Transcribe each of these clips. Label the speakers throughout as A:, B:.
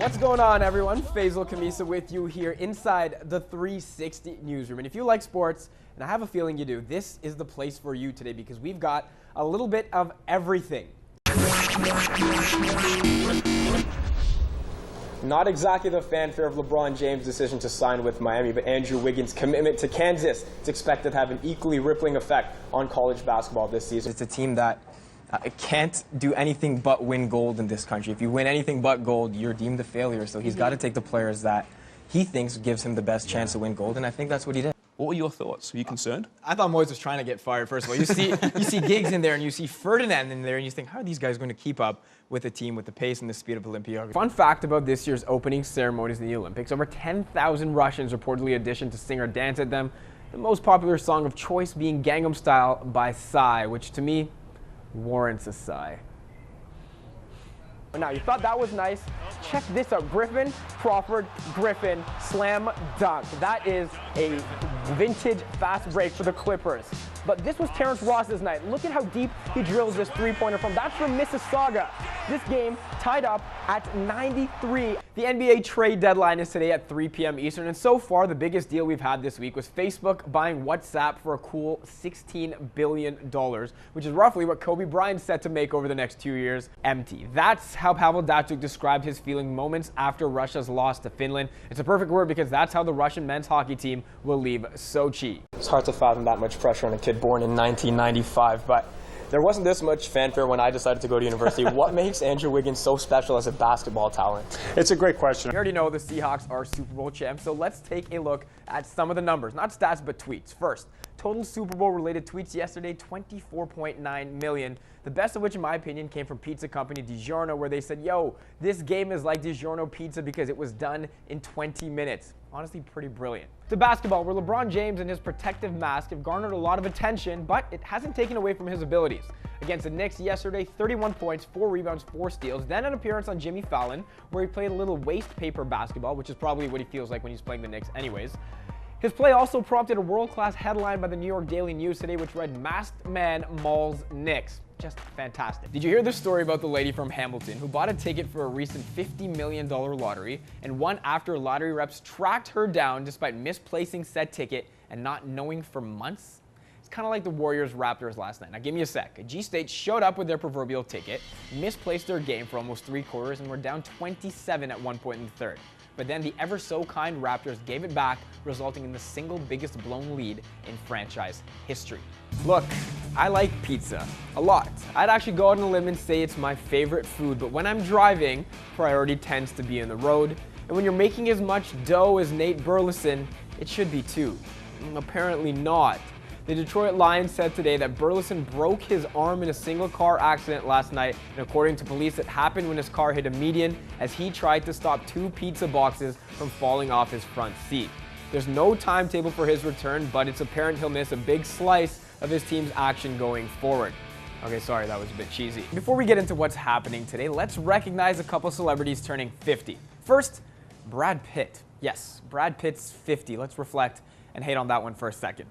A: What's going on, everyone? Faizal Khamisa with you here inside the 360 newsroom. And if you like sports, and I have a feeling you do, this is the place for you today because we've got a little bit of everything. Not exactly the fanfare of LeBron James' decision to sign with Miami, but Andrew Wiggins' commitment to Kansas is expected to have an equally rippling effect on college basketball this season. It's a team that can't do anything but win gold in this country. If you win anything but gold, you're deemed a failure. So he's got to take the players that he thinks gives him the best chance to win gold, and I think that's what he did.
B: What were your thoughts? Were you concerned?
A: I thought Moyes was trying to get fired, first of all. You see Giggs in there, and you see Ferdinand in there, and you think, how are these guys going to keep up with a team with the pace and the speed of Olympiacos? Fun fact about this year's opening ceremonies in the Olympics, over 10,000 Russians reportedly auditioned to sing or dance at them, the most popular song of choice being Gangnam Style by Psy, which to me warrants a sigh. Now, you thought that was nice. Check this out. Griffin, Crawford, Griffin, slam dunk. That is a vintage fast break for the Clippers. But this was Terrence Ross's night. Look at how deep he drills this three-pointer from. That's from Mississauga. This game tied up at 93. The NBA trade deadline is today at 3 p.m. Eastern, and so far the biggest deal we've had this week was Facebook buying WhatsApp for a cool $16 billion, which is roughly what Kobe Bryant's set to make over the next 2 years. Empty. That's how Pavel Datsyuk described his feeling moments after Russia's loss to Finland. It's a perfect word because that's how the Russian men's hockey team will leave Sochi. It's hard to fathom that much pressure on a kid born in 1995, but there wasn't this much fanfare when I decided to go to university. What makes Andrew Wiggins so special as a basketball talent?
C: It's a great question.
A: You already know the Seahawks are Super Bowl champs, so let's take a look at some of the numbers. Not stats, but tweets. First, total Super Bowl related tweets yesterday, 24.9 million. The best of which, in my opinion, came from pizza company DiGiorno, where they said, yo, this game is like DiGiorno pizza because it was done in 20 minutes. Honestly, pretty brilliant. To basketball, where LeBron James and his protective mask have garnered a lot of attention, but it hasn't taken away from his abilities. Against the Knicks yesterday, 31 points, 4 rebounds, 4 steals, then an appearance on Jimmy Fallon, where he played a little waste paper basketball, which is probably what he feels like when he's playing the Knicks anyways. His play also prompted a world-class headline by the New York Daily News today, which read, "Masked Man Mauls Knicks." Just fantastic. Did you hear the story about the lady from Hamilton who bought a ticket for a recent $50 million lottery and won after lottery reps tracked her down despite misplacing said ticket and not knowing for months? It's kind of like the Warriors-Raptors last night. Now, give me a sec. G-State showed up with their proverbial ticket, misplaced their game for almost 3 quarters, and were down 27 at one point in the third. But then the ever-so-kind Raptors gave it back, resulting in the single biggest blown lead in franchise history. Look, I like pizza a lot. I'd actually go out on a limb and say it's my favorite food, but when I'm driving, priority tends to be in the road. And when you're making as much dough as Nate Burleson, it should be too. Apparently not. The Detroit Lions said today that Burleson broke his arm in a single car accident last night, and according to police, it happened when his car hit a median as he tried to stop 2 pizza boxes from falling off his front seat. There's no timetable for his return, but it's apparent he'll miss a big slice of his team's action going forward. Okay, sorry, that was a bit cheesy. Before we get into what's happening today, let's recognize a couple celebrities turning 50. First, Brad Pitt. Yes, Brad Pitt's 50. Let's reflect and hate on that one for a second.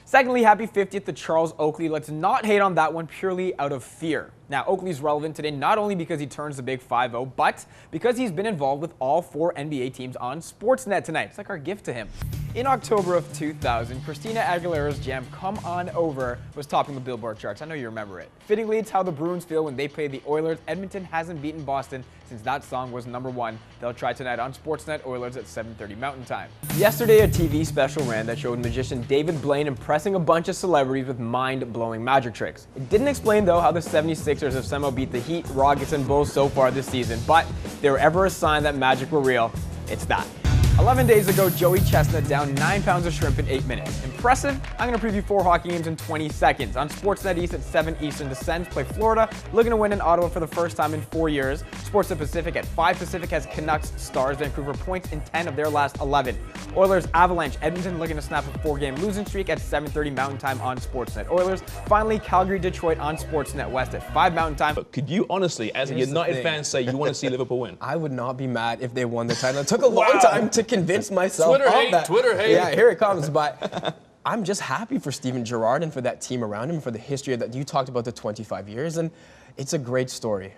A: Secondly, happy 50th to Charles Oakley. Let's not hate on that one purely out of fear. Now, Oakley's relevant today not only because he turns the big 5-0, but because he's been involved with all 4 NBA teams on Sportsnet tonight. It's like our gift to him. In October of 2000, Christina Aguilera's jam Come On Over was topping the Billboard charts. I know you remember it. Fittingly, it's how the Bruins feel when they play the Oilers. Edmonton hasn't beaten Boston since that song was #1. They'll try tonight on Sportsnet Oilers at 7:30 Mountain Time. Yesterday, a TV special ran that showed magician David Blaine impressing a bunch of celebrities with mind-blowing magic tricks. It didn't explain, though, how the 76ers have somehow beat the Heat, Rockets, and Bulls so far this season, but if there were ever a sign that magic were real, it's that. 11 days ago, Joey Chestnut downed 9 pounds of shrimp in 8 minutes. Impressive? I'm going to preview 4 hockey games in 20 seconds. On Sportsnet East at 7 Eastern, the Sens play Florida, looking to win in Ottawa for the first time in 4 years. Sportsnet Pacific at 5 Pacific has Canucks, Stars, Vancouver points in 10 of their last 11. Oilers, Avalanche, Edmonton looking to snap a 4-game losing streak at 7:30 Mountain Time on Sportsnet Oilers. Finally, Calgary, Detroit on Sportsnet West at 5 Mountain Time.
B: But could you honestly, as a United fan, say you want to see Liverpool win?
A: I would not be mad if they won the title. It took a long time to convince myself
B: Twitter
A: of
B: hate,
A: that.
B: Twitter hate.
A: Yeah, here it comes. But I'm just happy for Steven Gerrard and for that team around him, for the history that you talked about, the 25 years, and it's a great story.